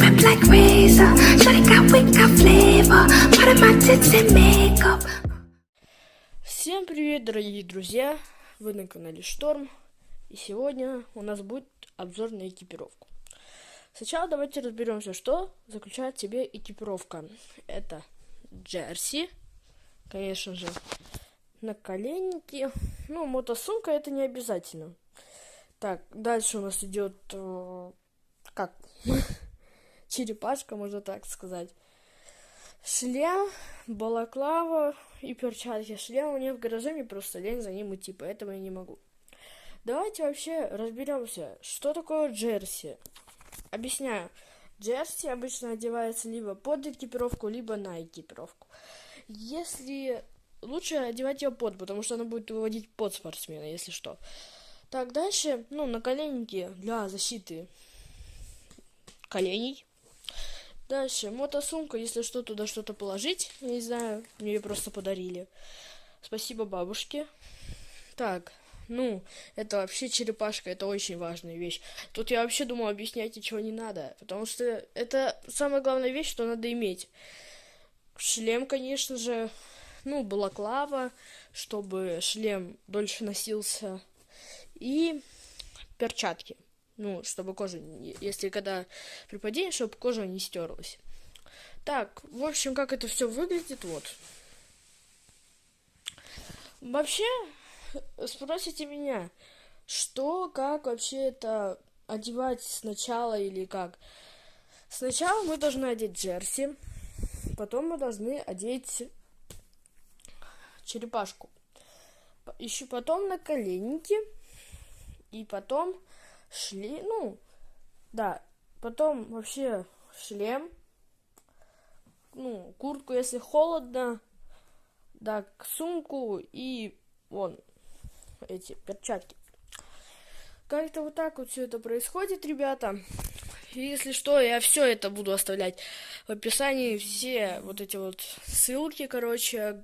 whip like razor. Shawty got wick, got flavor. Part of my tits and makeup. Всем привет, дорогие друзья! Вы на канале Шторм. И сегодня у нас будет обзор на экипировку. Сначала давайте разберемся, что заключает в себе экипировка. Это джерси, конечно же, наколенники. Ну, мотосумка это не обязательно. Так, дальше у нас идет черепашка, можно так сказать. Шлем, балаклава и перчатки. Шлем у меня в гараже, мне просто лень за ним идти, поэтому я не могу. Давайте вообще разберемся, что такое джерси. Объясняю. Джерси обычно одевается либо под экипировку, либо на экипировку. Если лучше одевать ее под, потому что она будет выводить под спортсмена, если что. Так, дальше, наколенники для защиты коленей. Дальше, мотосумка, если что, туда что-то положить. Я не знаю, мне ее просто подарили. Спасибо бабушке. Так, это вообще черепашка, это очень важная вещь. Тут я вообще думал, объяснять ничего не надо, потому что это самая главная вещь, что надо иметь. Шлем, конечно же, балаклава, чтобы шлем дольше носился. И перчатки. Чтобы кожа, если когда при падении, чтобы кожа не стерлась. Так, в общем, как это все выглядит, вот. Вообще, спросите меня, что, как вообще это одевать сначала или как? Сначала мы должны одеть джерси, потом мы должны одеть черепашку. Еще потом наколенники, и потом потом вообще шлем, куртку, если холодно, сумку и эти перчатки. Как-то вот так вот все это происходит, ребята. И если что, я все это буду оставлять в описании, все вот эти вот ссылки,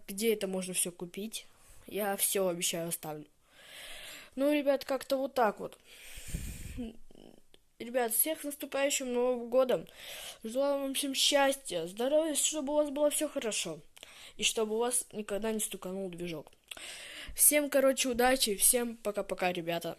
где это можно все купить. Я все обещаю оставлю. Ребят, как-то вот так вот. Ребят, всех с наступающим Новым годом. Желаю вам всем счастья, здоровья, чтобы у вас было все хорошо. И чтобы у вас никогда не стуканул движок. Всем, удачи, всем пока-пока, ребята.